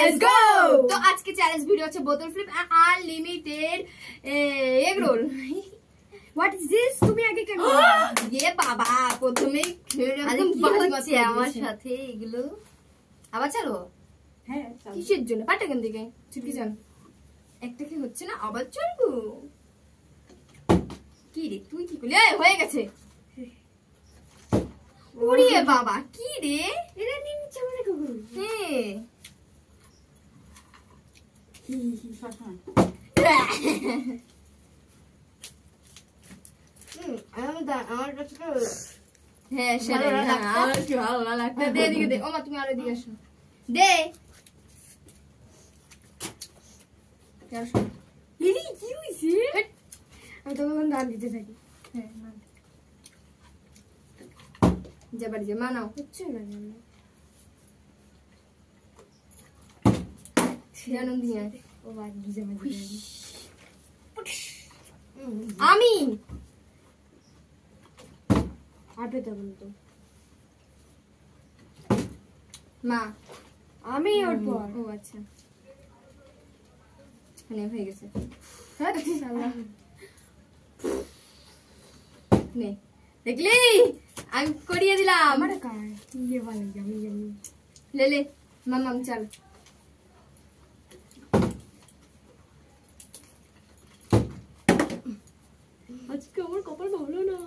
Let's go. তো আজকে challenge video হচ্ছে বোতল flip unlimited egg roll. What is this? তুমি আগে কেন? এ বাবা প্রথমেই একদম বাজে আমার সাথে এগুলো আবার চালো। হ্যাঁ কিসের জন্য? পাটা কেন দিকে ছুটকি যান একটা কি হচ্ছে না আবার চলবো। কি রে তুই কি করলি? হয়ে গেছে। ওরে বাবা কি রে এটা নিয়ে নিচ্ছে আমাদের কুকুর। হ্যাঁ আমার কাছে হ্যাঁ সেটাই আমার কি ভালো লাগছে। দে এদিকে দে। ওমা তুমি আর এদিকে আসো। দে লিলি কি হইছে? আমি তখন দান দিতে থাকি। হ্যাঁ যাবার যে মানাও হচ্ছে না আনন্দিয়া ও বাদ গিজে আমি আটে তখন তো মা আমি ওর পর। ও আচ্ছা মানে হয়ে গেছে। নে দেখলি আমি করিয়ে দিলাম। আমার কার ইয়ে ভালো আমি জানি লে লে মামাম চল। আজকে আমার কপাল ভালো না।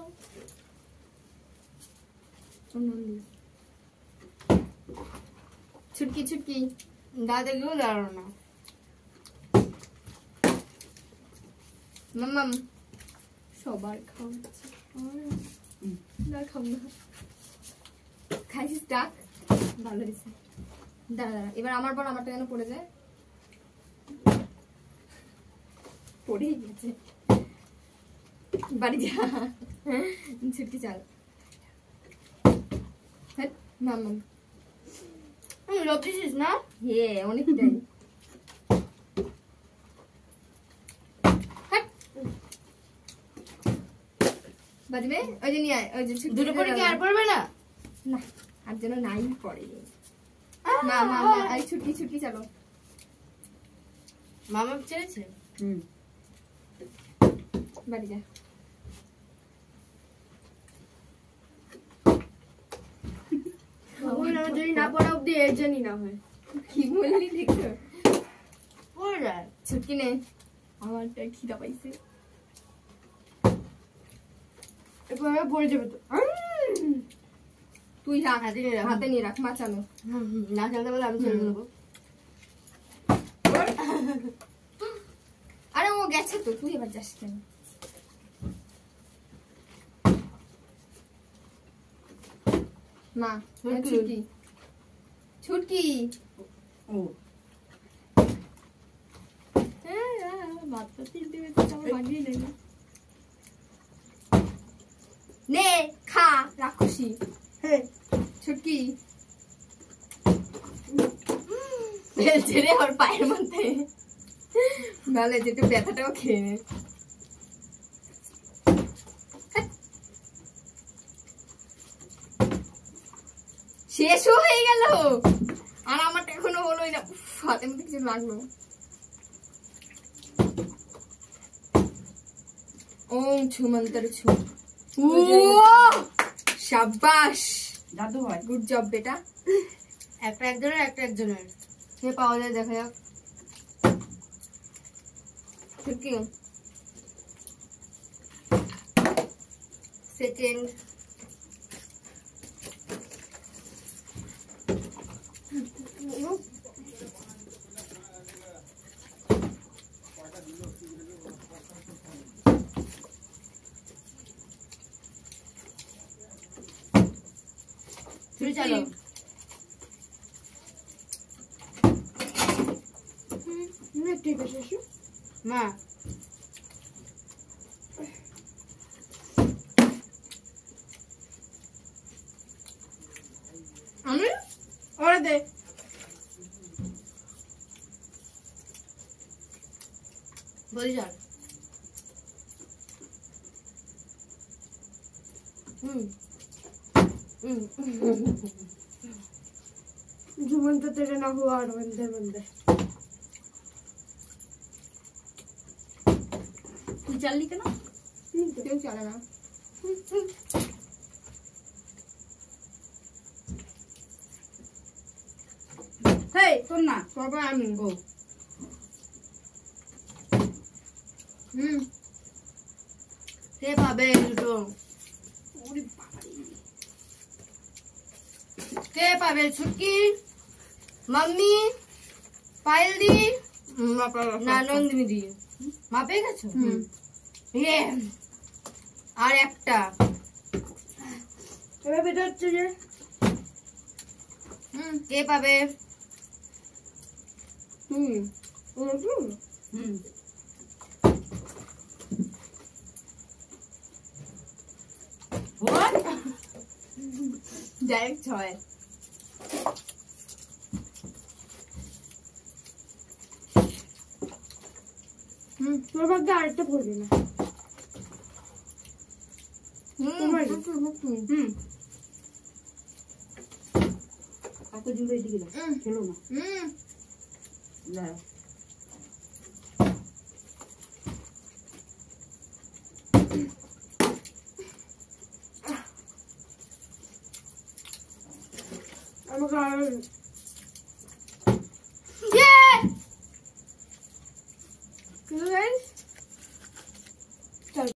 ছুটকি ছুটকি দাদা গেও দাঁড়ানো না। মামাম সবার খাওয়াচ্ছে না খাও না খাইছিস ডাক ভালো হয়েছে। দাঁড়া দাঁড়া এবার আমার পর আমারটা যেন পড়ে যায়। পড়েই গেছে বাড়ি যা ছুটকি চাল। মামাম লতিছিস না? হে অনেকটাই বাজবে। ওই যে নিয়ে আয় ওই যে দুটো করে কি আর পড়বে না? না আর যেন নাই পড়ে। মা মা এই ছুটকি ছুটকি চলো। মামা চেয়েছে বাড়ি যা। যদি না পড়া অব্দি এর জন্যই না হয়। কি বললি দেখছো পড়ে যায় ছুটকি নে আমারটা খিদা পাইছে এভাবে পড়ে যাবে তো। তুই হাতে নিয়ে রাখ মাচানো না চলতে বলে আমি চলে দেবো। আরে ও গেছে তো তুই এবার যাস কেন? মা ছুটকি ছুটকি ও বাচ্চা তিনটে বেঁচে আমার বাগিয়ে নেই। নে খা রাক্ষসী ছুটকি ফেলছে রে ওর পায়ের মধ্যে। ভালো যেটু ব্যথাটাও খেয়ে নে। শেষও হয়ে গেল আর আমারটা এখনো হলোই না। হাতের মধ্যে কিছু লাগলো। ওম ছু মন্তর ছু। শাবাশ দাদু ভাই গুড জব বেটা। একটা একজনের একটা একজনের সে পাওয়া যায় দেখা যাক। ছুটকি সেকেন্ড চলো ঠিক আছে মা আমি ওরে দে বলি যান। जुम्मन तो तेरे ना हुआ और बंदे बंदे चल ली ना क्यों चला ना हे सुन ना पापा আমি গো কে পাবে দুটো ওরে বাবা কে পাবে ছুটকি মাম্মি পায়েল দি না নন্দিনী দি মাপে গেছো ইয়ে আর একটা এবার বেটা হচ্ছে যে কে পাবে ডাইরেক্ট 6 তোর ভাগ্যে আরেকটা পড়বে না কত জুড়ে দিকে না খেলো না আমাকে আর guys